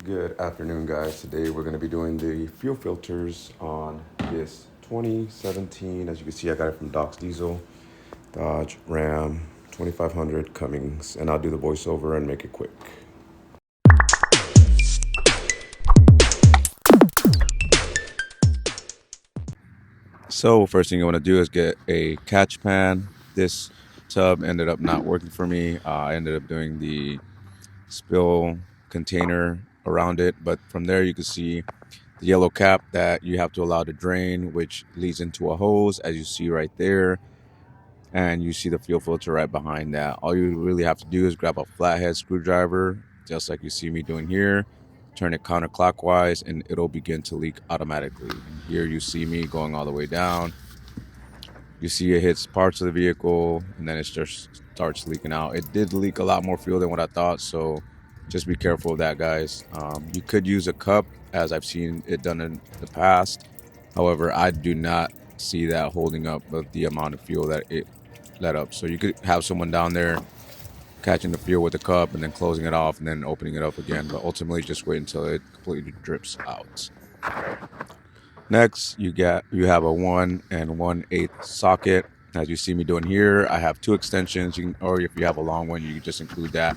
Good afternoon, guys. Today we're going to be doing the fuel filters on this 2017. As you can see, I got it from Doc's Diesel, Dodge Ram 2500 Cummings, and I'll do the voiceover and make it quick. So first thing you want to do is get a catch pan. This tub ended up not working for me. I ended up doing the spill container around it, but from there you can see the yellow cap that you have to allow to drain, which leads into a hose, as you see right there. And you see the fuel filter right behind that. All you really have to do is grab a flathead screwdriver, just like you see me doing here, turn it counterclockwise, and it'll begin to leak automatically. And here you see me going all the way down. You see it hits parts of the vehicle, and then it just starts leaking out. It did leak a lot more fuel than what I thought, so just be careful of that, guys. You could use a cup, as I've seen it done in the past. However, I do not see that holding up with the amount of fuel that it let up. So you could have someone down there catching the fuel with a cup and then closing it off and then opening it up again. But ultimately, just wait until it completely drips out. Next, you have a 1 1/8 socket. As you see me doing here, I have 2 extensions, or if you have a long one, you can just include that.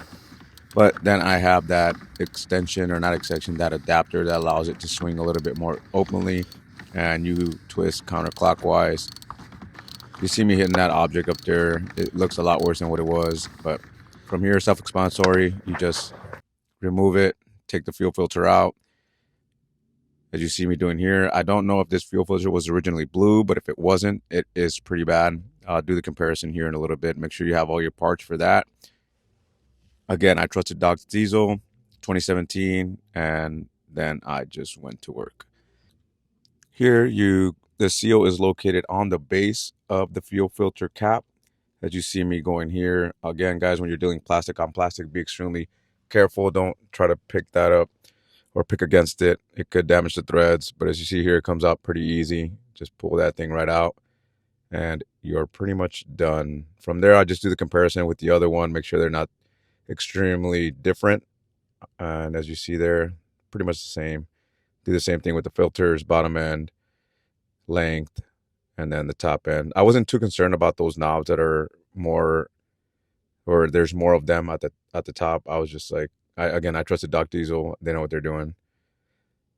But then I have that extension, or not extension, that adapter that allows it to swing a little bit more openly, and you twist counterclockwise. You see me hitting that object up there. It looks a lot worse than what it was, but from here, self-explanatory. You just remove it, take the fuel filter out, as you see me doing here. I don't know if this fuel filter was originally blue, but if it wasn't, it is pretty bad. I'll do the comparison here in a little bit. Make sure you have all your parts for that. Again, I trusted Doc's Diesel 2017, and then I just went to work. Here, the seal is located on the base of the fuel filter cap. As you see me going here. Again, guys, when you're dealing plastic on plastic, be extremely careful. Don't try to pick that up or pick against it. It could damage the threads, but as you see here, it comes out pretty easy. Just pull that thing right out and you're pretty much done. From there, I just do the comparison with the other one, make sure they're not extremely different. And as you see there, pretty much the same. Do the same thing with the filters, bottom end, length, and then the top end. I wasn't too concerned about those knobs that are more, or there's more of them at the top. I was just like, I trusted Doc Diesel. They know what they're doing.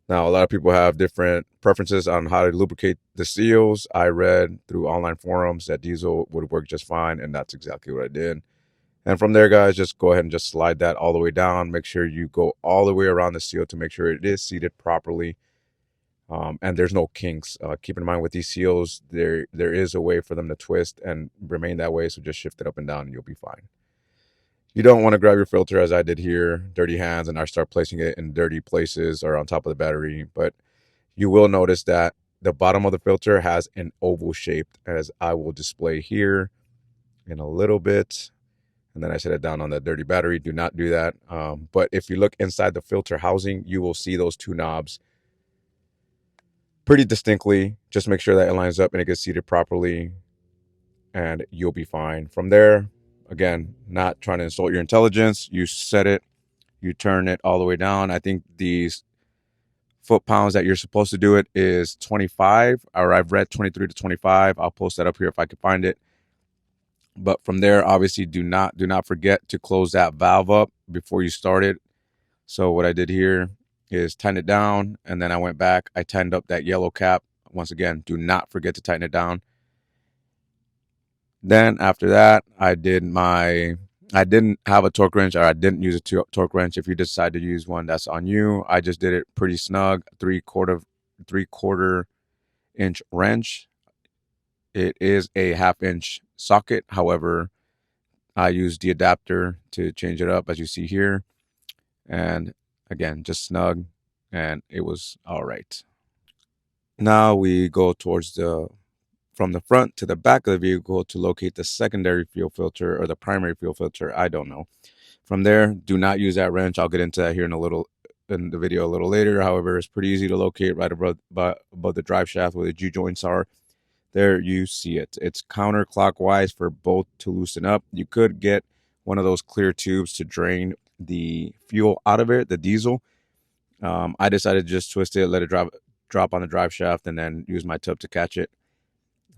Now, a lot of people have different preferences on how to lubricate the seals. I read through online forums that Diesel would work just fine, and that's exactly what I did. And from there, guys, just go ahead and just slide that all the way down. Make sure you go all the way around the seal to make sure it is seated properly. And there's no kinks. Keep in mind with these seals, there is a way for them to twist and remain that way. So just shift it up and down and you'll be fine. You don't want to grab your filter, as I did here, dirty hands, and I start placing it in dirty places or on top of the battery. But you will notice that the bottom of the filter has an oval shape, as I will display here in a little bit. And then I set it down on the dirty battery. Do not do that. But if you look inside the filter housing, you will see those 2 knobs pretty distinctly. Just make sure that it lines up and it gets seated properly, and you'll be fine. From there, again, not trying to insult your intelligence, you set it, you turn it all the way down. I think these foot-pounds that you're supposed to do it is 25, or I've read 23 to 25. I'll post that up here if I can find it. But from there, obviously, do not forget to close that valve up before you start it. So what I did here is tighten it down, and then I went back. I tightened up that yellow cap. Once again, do not forget to tighten it down. Then after that, I didn't have a torque wrench, or I didn't use a torque wrench. If you decide to use one, that's on you. I just did it pretty snug, three-quarter inch wrench. It is a 1/2 inch socket. However, I used the adapter to change it up, as you see here. And again, just snug, and it was all right. Now we go towards from the front to the back of the vehicle to locate the secondary fuel filter, or the primary fuel filter. I don't know. From there, do not use that wrench. I'll get into that here in the video a little later. However, it's pretty easy to locate right above the drive shaft where the G-joints are. There you see it. It's counterclockwise for both to loosen up. You could get one of those clear tubes to drain the fuel out of it, the diesel. I decided to just twist it, let it drop on the drive shaft, and then use my tub to catch it.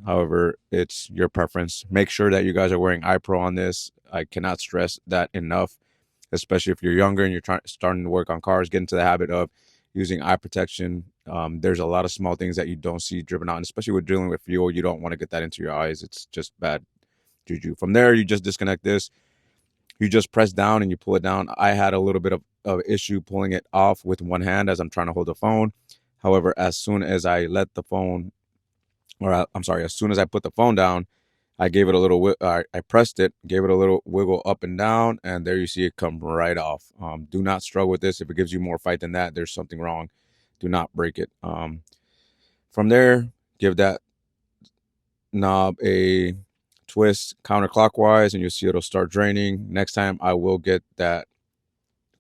However, it's your preference. Make sure that you guys are wearing eye pro on this. I cannot stress that enough, especially if you're younger and you're starting to work on cars. Get into the habit of using eye protection. There's a lot of small things that you don't see driven out, and especially with dealing with fuel, you don't want to get that into your eyes. It's just bad juju. From there, you just disconnect this. You just press down and you pull it down. I had a little bit of issue pulling it off with one hand as I'm trying to hold the phone. However, as soon as I let the phone, or I'm sorry, as soon as I put the phone down, I gave it a little, I pressed it, gave it a little wiggle up and down, and there you see it come right off. Do not struggle with this. If it gives you more fight than that, there's something wrong. Do not break it. From there, give that knob a twist counterclockwise, and you'll see it'll start draining. Next time, I will get that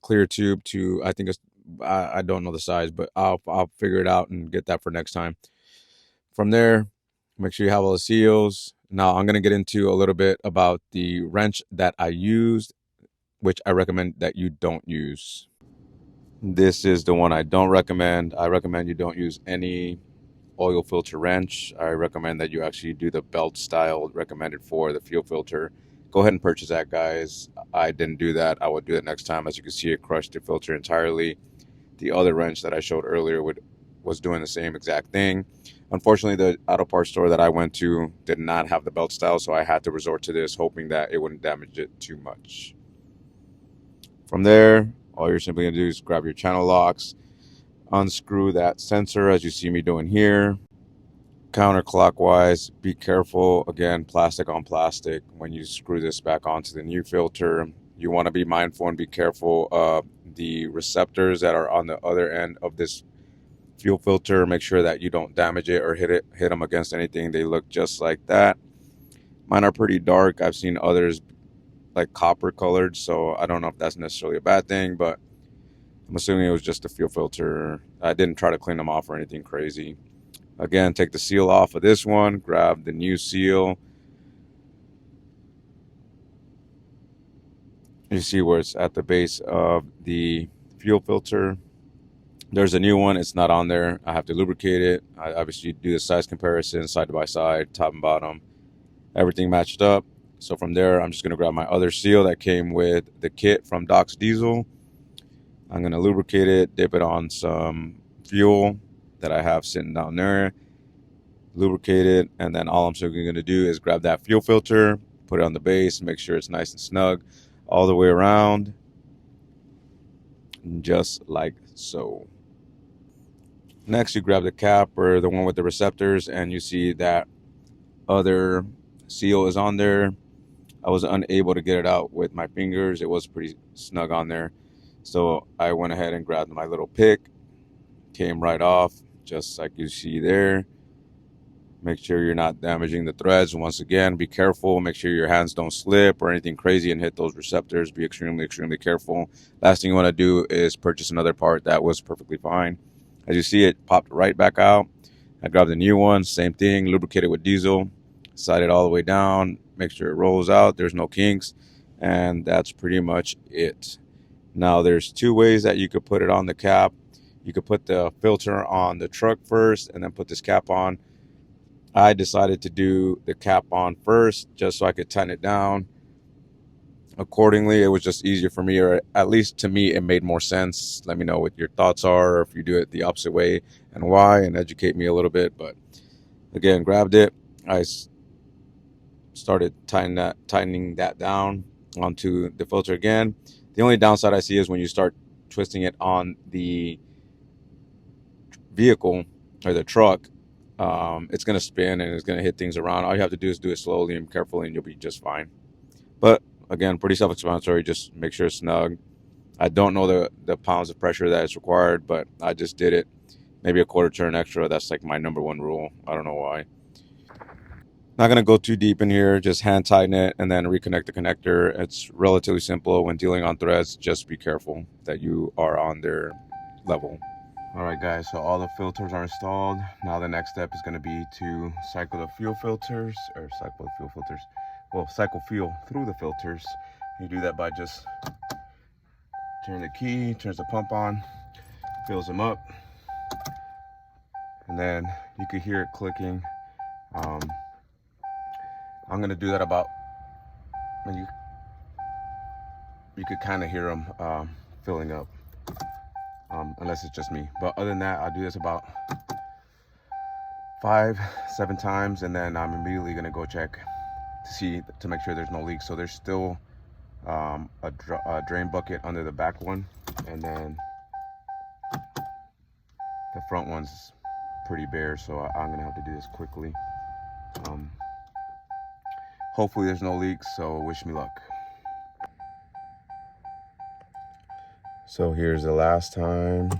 clear tube to, I think it's, I don't know the size, but I'll figure it out and get that for next time. From there, make sure you have all the seals. Now I'm going to get into a little bit about the wrench that I used, which I recommend that you don't use. This is the one I don't recommend. I recommend you don't use any oil filter wrench. I recommend that you actually do the belt style recommended for the fuel filter. Go ahead and purchase that, guys. I didn't do that. I will do it next time. As you can see, it crushed the filter entirely. The other wrench that I showed earlier was doing the same exact thing. Unfortunately, the auto parts store that I went to did not have the belt style, so I had to resort to this, hoping that it wouldn't damage it too much. From there, all you're simply going to do is grab your channel locks, unscrew that sensor as you see me doing here, counterclockwise. Be careful, again, plastic on plastic. When you screw this back onto the new filter, you want to be mindful and be careful of the receptors that are on the other end of this fuel filter. Make sure that you don't damage it or hit them against anything. They look just like that. Mine are pretty dark. I've seen others like copper colored, so I don't know if that's necessarily a bad thing, but I'm assuming it was just a fuel filter. I didn't try to clean them off or anything crazy. Again, take the seal off of this one, grab the new seal. You see where it's at the base of the fuel filter. There's a new one. It's not on there. I have to lubricate it. I obviously do the size comparison, side by side, top and bottom. Everything matched up. So from there, I'm just going to grab my other seal that came with the kit from Doc's Diesel. I'm going to lubricate it, dip it on some fuel that I have sitting down there, lubricate it, and then all I'm simply going to do is grab that fuel filter, put it on the base, make sure it's nice and snug all the way around, just like so. Next, you grab the cap or the one with the receptors, and you see that other seal is on there. I was unable to get it out with my fingers. It was pretty snug on there. So I went ahead and grabbed my little pick, came right off, just like you see there. Make sure you're not damaging the threads. Once again, be careful. Make sure your hands don't slip or anything crazy and hit those receptors. Be extremely, extremely careful. Last thing you want to do is purchase another part that was perfectly fine. As you see, it popped right back out. I grabbed a new one, same thing, lubricated with diesel, slide it all the way down, make sure it rolls out, there's no kinks, and that's pretty much it. Now, there's two ways that you could put it on the cap. You could put the filter on the truck first and then put this cap on. I decided to do the cap on first just so I could tighten it down accordingly. It was just easier for me, or at least to me, it made more sense. Let me know what your thoughts are, or if you do it the opposite way and why, and educate me a little bit. But again, grabbed it. I started tightening that down onto the filter again. The only downside I see is when you start twisting it on the vehicle or the truck, it's going to spin and it's going to hit things around. All you have to do is do it slowly and carefully, and you'll be just fine. But again, pretty self-explanatory. Just make sure it's snug. I don't know the pounds of pressure that is required, but I just did it. Maybe a quarter turn extra. That's like my number one rule. I don't know why. Not going to go too deep in here. Just hand tighten it and then reconnect the connector. It's relatively simple. When dealing on threads, just be careful that you are on their level. All right, guys, so all the filters are installed. Now the next step is going to be to cycle the fuel filters, or cycle the fuel filters. Well, cycle fuel through the filters. You do that by just turn the key, turns the pump on. fills them up, and then you could hear it clicking. I'm gonna do that about, and you could kind of hear them filling up, unless it's just me. But other than that, I'll do this about 5-7 times, and then I'm immediately gonna go check to make sure there's no leaks. So there's still a drain bucket under the back one, and then the front one's pretty bare, so I'm gonna have to do this quickly. Hopefully there's no leaks, so wish me luck. So here's the last time,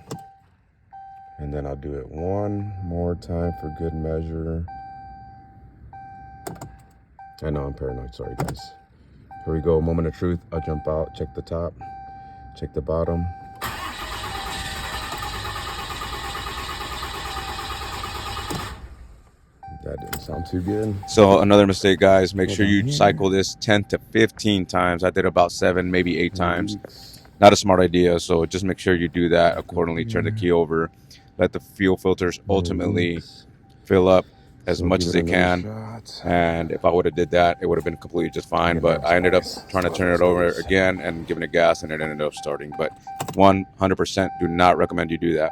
and then I'll do it one more time for good measure. I know I'm paranoid, sorry guys. Here we go, moment of truth. I'll jump out, check the top, check the bottom. That didn't sound too good. So another mistake, guys, make sure you cycle this 10 to 15 times. I did about 7, maybe 8 times. Not a smart idea, so just make sure you do that accordingly. Turn the key over, let the fuel filters ultimately fill up as much as they can. And if I would have did that, it would have been completely just fine. But I ended up trying to turn it over again and giving it gas, and it ended up starting. But 100% do not recommend you do that.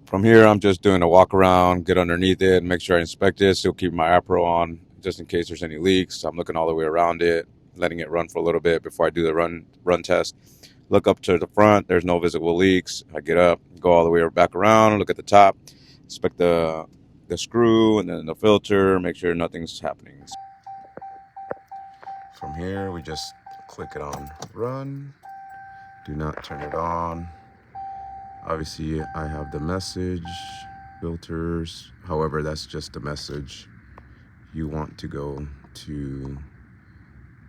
From here, I'm just doing a walk around, get underneath it, make sure I inspect it, still keep my APRO on just in case there's any leaks. I'm looking all the way around it, letting it run for a little bit before I do the run test. Look up to the front, there's no visible leaks. I get up, go all the way back around, look at the top, inspect the screw and then the filter, make sure nothing's happening. From here, we just click it on run. Do not turn it on. Obviously, I have the message, filters. However, that's just the message. You want to go to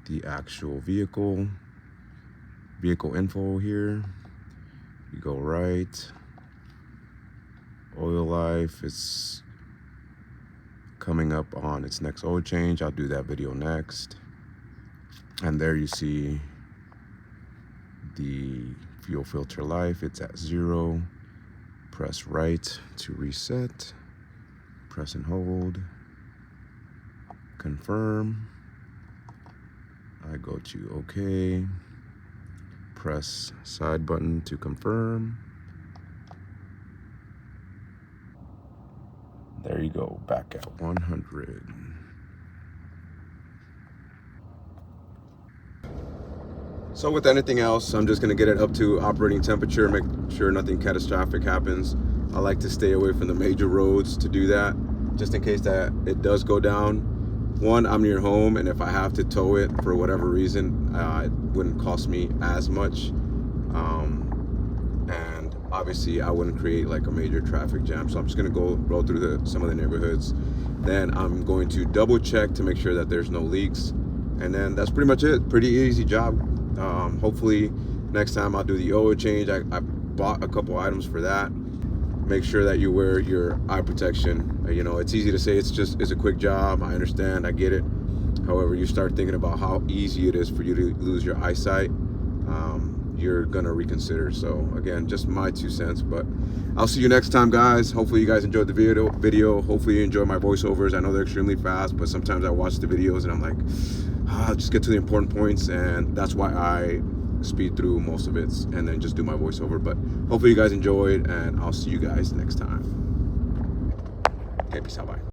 the actual vehicle info here. You go right. Oil life, it's coming up on its next oil change. I'll do that video next. And there you see the fuel filter life, it's at 0. Press right to reset, press and hold, confirm. I go to OK, press side button to confirm. There you go, back at 100. So with anything else, I'm just gonna get it up to operating temperature, make sure nothing catastrophic happens. I like to stay away from the major roads to do that, just in case that it does go down. One, I'm near home, and if I have to tow it for whatever reason, it wouldn't cost me as much. And obviously I wouldn't create like a major traffic jam. So I'm just gonna roll through some of the neighborhoods. Then I'm going to double check to make sure that there's no leaks. And then that's pretty much it. Pretty easy job. Hopefully next time I'll do the oil change. I bought a couple items for that. Make sure that you wear your eye protection. You know, it's easy to say it's a quick job. I understand, I get it. However, you start thinking about how easy it is for you to lose your eyesight, you're gonna reconsider. So again, just my 2 cents, but I'll see you next time, guys. Hopefully you guys enjoyed the video. Hopefully you enjoy my voiceovers. I know they're extremely fast, but sometimes I watch the videos and I'm like, just get to the important points, and that's why I speed through most of it and then just do my voiceover. But hopefully you guys enjoyed, and I'll see you guys next time. Okay, peace out, bye.